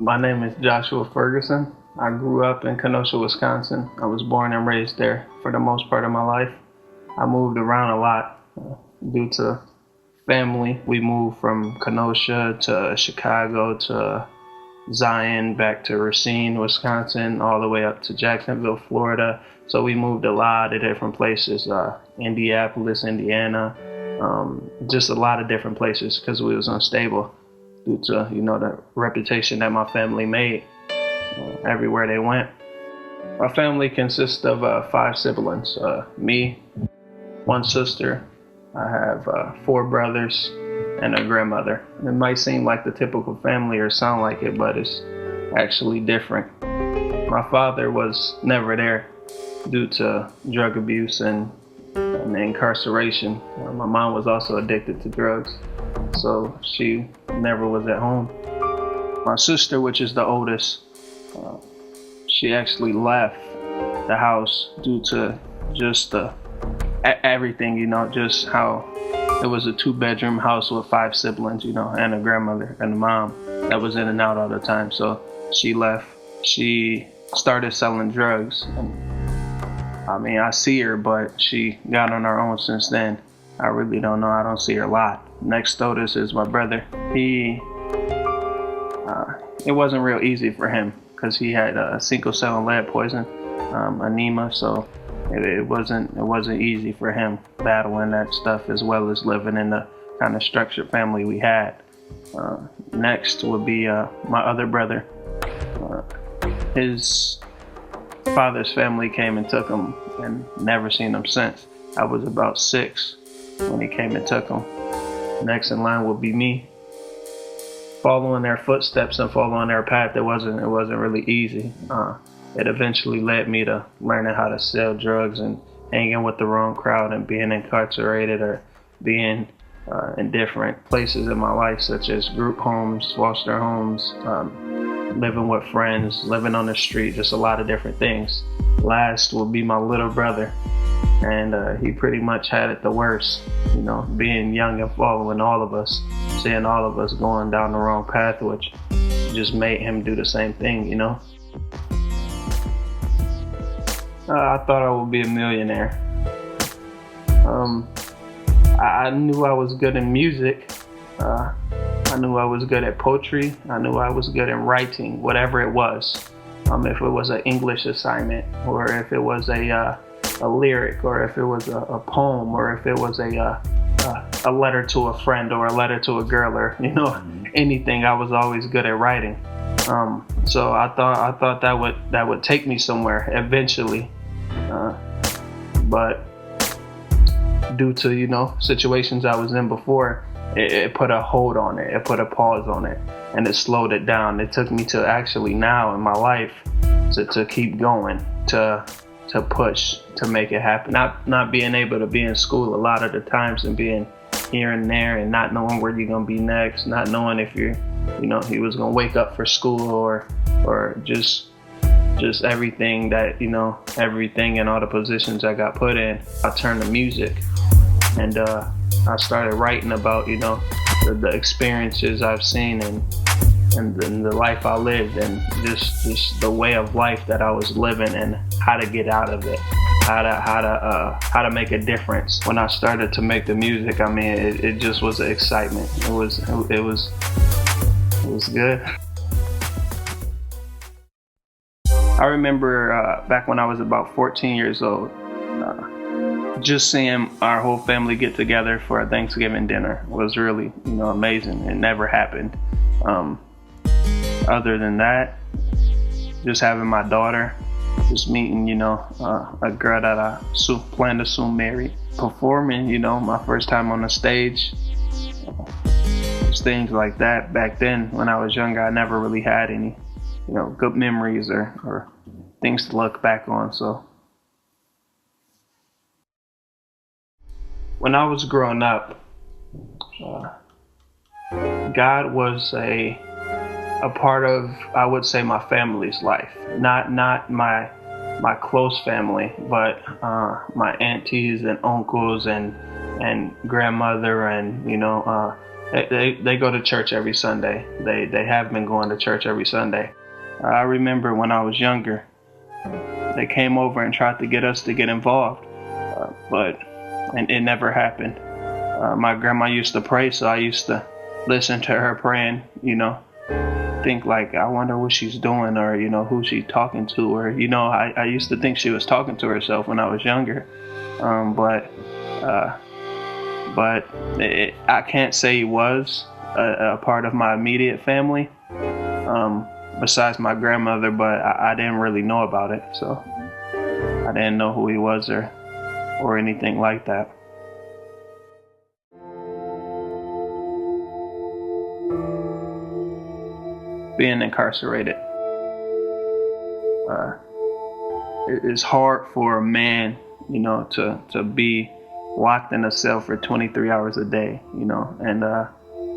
My name is Joshua Ferguson. I grew up in Kenosha, Wisconsin. I was born and raised there for the most part of my life. I moved around a lot due to family. We moved from Kenosha to Chicago to Zion, back to Racine, Wisconsin, all the way up to Jacksonville, Florida. So we moved a lot of different places, Indianapolis, Indiana, just a lot of different places because we was unstable due to, the reputation that my family made everywhere they went. My family consists of 5 siblings, me, 1 sister. I have 4 brothers and a grandmother. It might seem like the typical family or sound like it, but it's actually different. My father was never there due to drug abuse and incarceration. My mom was also addicted to drugs, so she never was at home. My sister, which is the oldest, she actually left the house due to just everything, just how it was a 2-bedroom house with 5 siblings, and a grandmother and a mom that was in and out all the time. So she left. She started selling drugs. I see her, but she got on her own since then. I really don't know. I don't see her a lot. Next oldest is my brother. It wasn't real easy for him because he had sickle cell and lead poison, anemia. So it wasn't easy for him battling that stuff as well as living in the kind of structured family we had. Next would be my other brother. His father's family came and took him and never seen him since. I was about 6 when he came and took him. Next in line would be me. Following their footsteps and following their path, it wasn't really easy. It eventually led me to learning how to sell drugs and hanging with the wrong crowd and being incarcerated or being in different places in my life, such as group homes, foster homes, living with friends, living on the street, just a lot of different things. Last would be my little brother, and he pretty much had it the worst, being young and following all of us, seeing all of us going down the wrong path, which just made him do the same thing, I thought I would be a millionaire. I knew I was good in music. I knew I was good at poetry. I knew I was good in writing, whatever it was. If it was an English assignment, or if it was a lyric, or if it was a poem, or if it was a letter to a friend, or a letter to a girl, or anything. I was always good at writing. So I thought that would take me somewhere eventually, but due to situations I was in before, it put a hold on it. It put a pause on it, and it slowed it down. It took me to actually now in my life to keep going, to push, to make it happen. Not being able to be in school a lot of the times and being here and there and not knowing where you're gonna be next, not knowing if he was gonna wake up for school or just everything that everything and all the positions I got put in. I turned to music, and I started writing about the experiences I've seen and the life I lived, and just the way of life that I was living and how to get out of it, how to make a difference. When I started to make the music, it just was an excitement. It was good. I remember back when I was about 14 years old, just seeing our whole family get together for a Thanksgiving dinner was really, amazing. It never happened. Other than that, just having my daughter, just meeting, a girl that I plan to soon marry, performing, my first time on the stage, just things like that. Back then, when I was younger, I never really had any, good memories or things to look back on. So when I was growing up, God was a part of, I would say, my family's life. Not my close family, but my aunties and uncles and grandmother and They go to church every Sunday. They have been going to church every Sunday. I remember when I was younger, they came over and tried to get us to get involved, but it never happened. My grandma used to pray, so I used to listen to her praying, think like, I wonder what she's doing, or, who she's talking to, or, I used to think she was talking to herself when I was younger. I can't say he was a part of my immediate family, besides my grandmother, but I didn't really know about it, so I didn't know who he was or anything like that. Being incarcerated. It's hard for a man, to be locked in a cell for 23 hours a day, and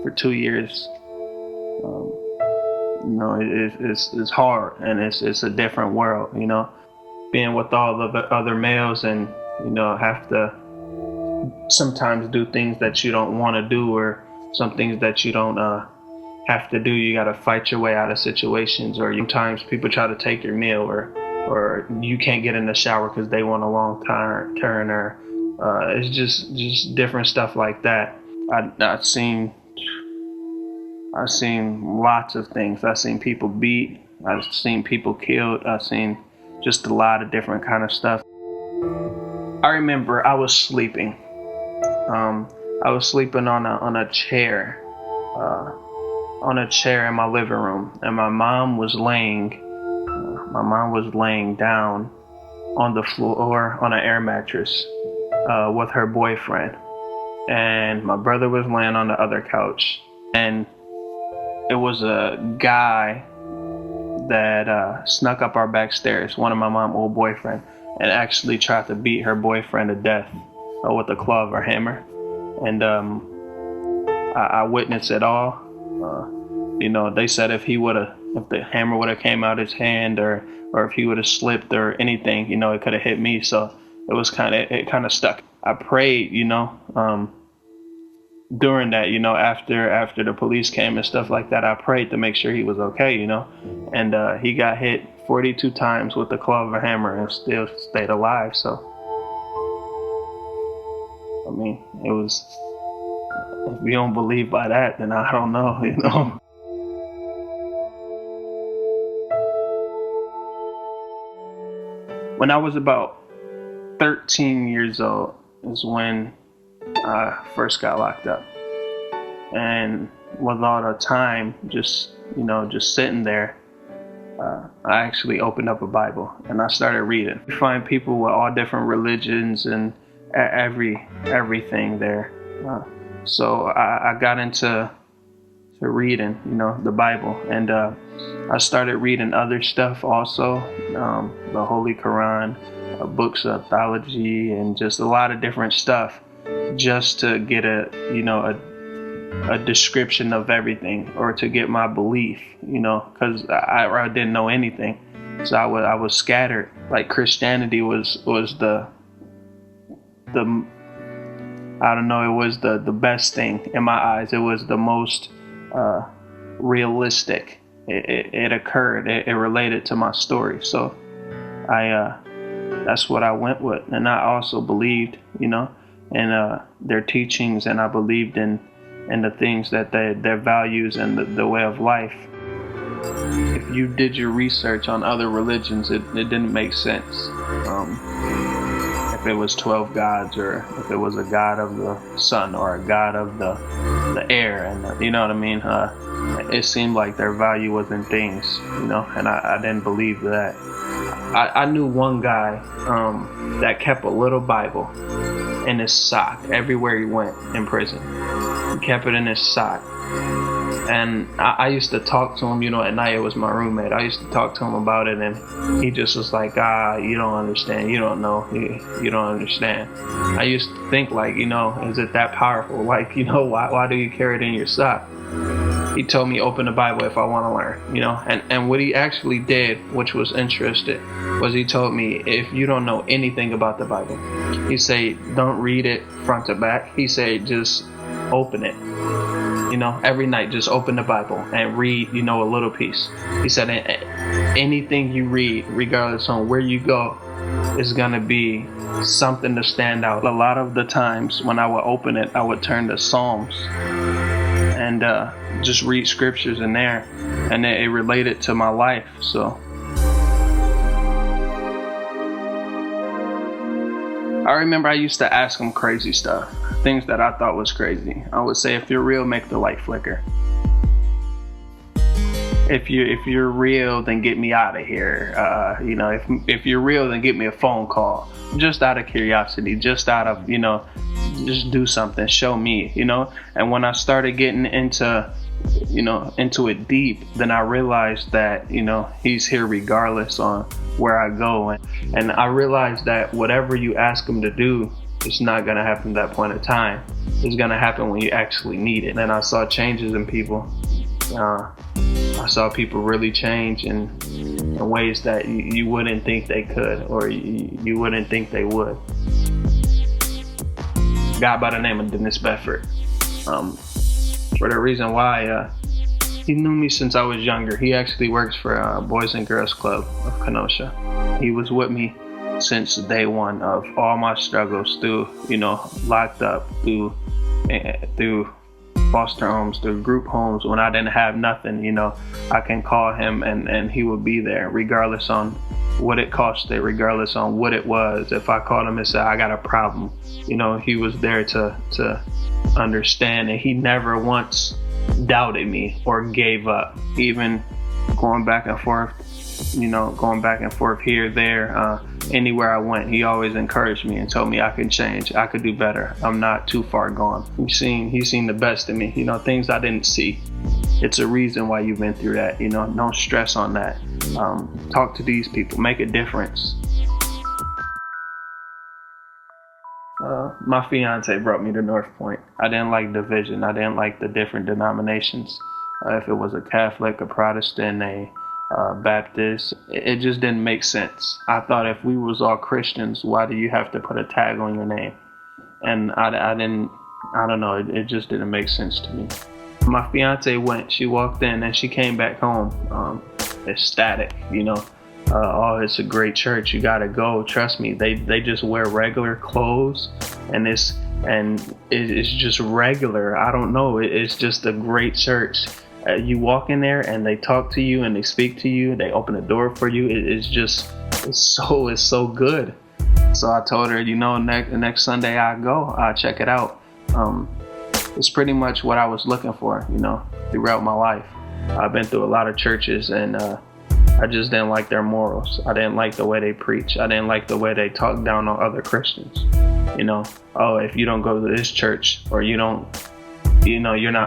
for 2 years, it's hard, and it's a different world, being with all the other males, and have to sometimes do things that you don't want to do, or some things that you don't have to do. You got to fight your way out of situations, or sometimes people try to take your meal, or you can't get in the shower because they want a long turn, or it's just different stuff like that. I've seen lots of things. I've seen people beat. I've seen people killed. I've seen just a lot of different kind of stuff. I remember I was sleeping. I was sleeping on a chair. On a chair in my living room, and my mom was laying down on the floor on an air mattress with her boyfriend, and my brother was laying on the other couch, and it was a guy that snuck up our back stairs, one of my mom's old boyfriend, and actually tried to beat her boyfriend to death with a club or hammer, and I witnessed it all. They said if the hammer would have came out his hand, or if he would have slipped or anything, it could have hit me. So it kind of stuck. I prayed, during that, after the police came and stuff like that, I prayed to make sure he was okay, and he got hit 42 times with the claw of a hammer and still stayed alive. So, I mean, it was, if you don't believe by that, then I don't know, When I was about 13 years old is when I first got locked up. And with all the time, just sitting there, I actually opened up a Bible and I started reading. You find people with all different religions and everything there. So I got into reading, the Bible, and I started reading other stuff also, the Holy Quran, books of theology, and just a lot of different stuff, just to get a description of everything, or to get my belief, because I didn't know anything, so I was scattered. Like Christianity was the I don't know, it was the best thing in my eyes. It was the most realistic. It occurred. It related to my story. So that's what I went with. And I also believed, in their teachings, and I believed in the things that their values and the way of life. If you did your research on other religions, it didn't make sense. If it was 12 gods, or if it was a god of the sun, or a god of the air, and you know what I mean? It seemed like their value was in things, and I didn't believe that. I knew one guy that kept a little Bible in his sock everywhere he went in prison. He kept it in his sock. And I used to talk to him, at night. It was my roommate. I used to talk to him about it, and he just was like, you don't understand. You don't know. You don't understand. I used to think like, is it that powerful? Like, why do you carry it in your sock? He told me open the Bible if I want to learn, and what he actually did, which was interesting, was he told me, if you don't know anything about the Bible, he said, don't read it front to back. He said, just open it. every night just open the Bible and read, a little piece. He said anything you read, regardless on where you go, is going to be something to stand out. A lot of the times when I would open it, I would turn to Psalms and just read scriptures in there, and it related to my life. So I remember I used to ask him crazy stuff, things that I thought was crazy. I would say, if you're real, make the light flicker. If you're real, then get me out of here. If you're real, then get me a phone call. Just out of curiosity, just out of, just do something, show me, And when I started getting into it deep, then I realized that, he's here regardless on where I go. And I realized that whatever you ask him to do, it's not going to happen at that point in time. It's going to happen when you actually need it. And I saw changes in people. I saw people really change in ways that you wouldn't think they could, or you wouldn't think they would. A guy by the name of Dennis Bedford. For the reason why, he knew me since I was younger. He actually works for Boys and Girls Club of Kenosha. He was with me since day one of all my struggles, through, locked up, through foster homes, through group homes. When I didn't have nothing, I can call him and he would be there, regardless on what it costed, regardless on what it was. If I called him and said, I got a problem, he was there to understand, and he never once doubted me or gave up. Even going back and forth here, there, anywhere I went, he always encouraged me and told me I can change, I could do better, I'm not too far gone. He's seen the best in me, things I didn't see. It's a reason why you've been through that, don't stress on that. Talk to these people, make a difference. My fiance brought me to North Point. I didn't like division. I didn't like the different denominations. If it was a Catholic, a Protestant, a Baptist, it just didn't make sense. I thought if we was all Christians, why do you have to put a tag on your name? And I don't know, it just didn't make sense to me. My fiance went, she walked in and she came back home ecstatic, oh, it's a great church, you gotta go, trust me. They just wear regular clothes, and it's just regular. I don't know, it's just a great church. You walk in there and they talk to you and they speak to you, they open the door for you. It's so good. So I told her, next Sunday I go, I'll check it out. It's pretty much what I was looking for, throughout my life. I've been through a lot of churches, and I just didn't like their morals. I didn't like the way they preach. I didn't like the way they talk down on other Christians. Oh, if you don't go to this church, or you're not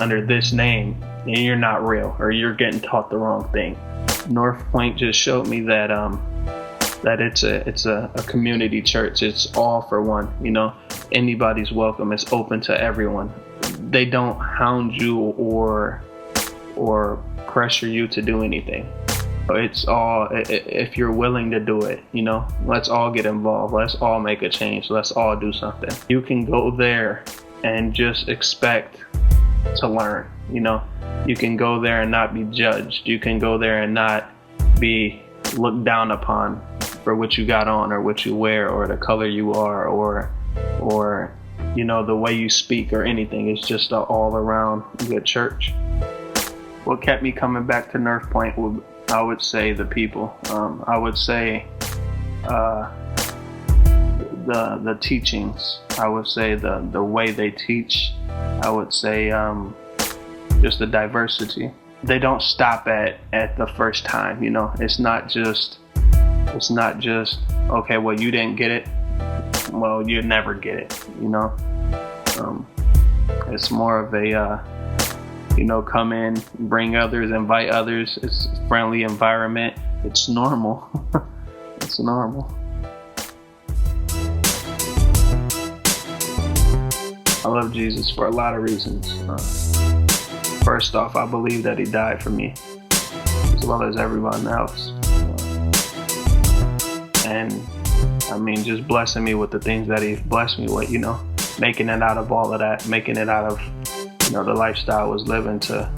under this name, then you're not real, or you're getting taught the wrong thing. North Point just showed me that it's a community church. It's all for one. Anybody's welcome. It's open to everyone. They don't hound you or pressure you to do anything. It's all, if you're willing to do it, let's all get involved. Let's all make a change. Let's all do something. You can go there and just expect to learn. You can go there and not be judged. You can go there and not be looked down upon for what you got on, or what you wear, or the color you are, or the way you speak, or anything. It's just an all around good church. What kept me coming back to North Point I would say the people. I would say the teachings. I would say the way they teach. I would say just the diversity. They don't stop at the first time. It's not just okay, well, you didn't get it, well, you'll never get it. It's more of a come in, bring others, invite others. It's a friendly environment. It's normal. It's normal. I love Jesus for a lot of reasons. First off, I believe that he died for me, as well as everyone else. And just blessing me with the things that he's blessed me with, making it out of all of that, making it out of the lifestyle I was living to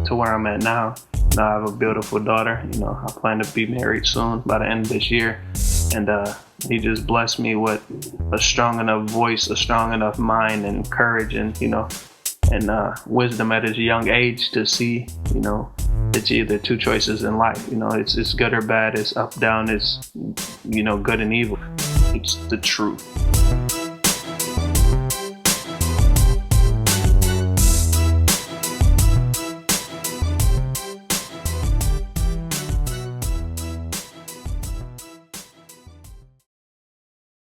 where I'm at now. I have a beautiful daughter. I plan to be married soon by the end of this year. And he just blessed me with a strong enough voice, a strong enough mind, and courage, and wisdom at his young age to see, it's either two choices in life. It's good or bad, it's up, down, it's, good and evil. It's the truth.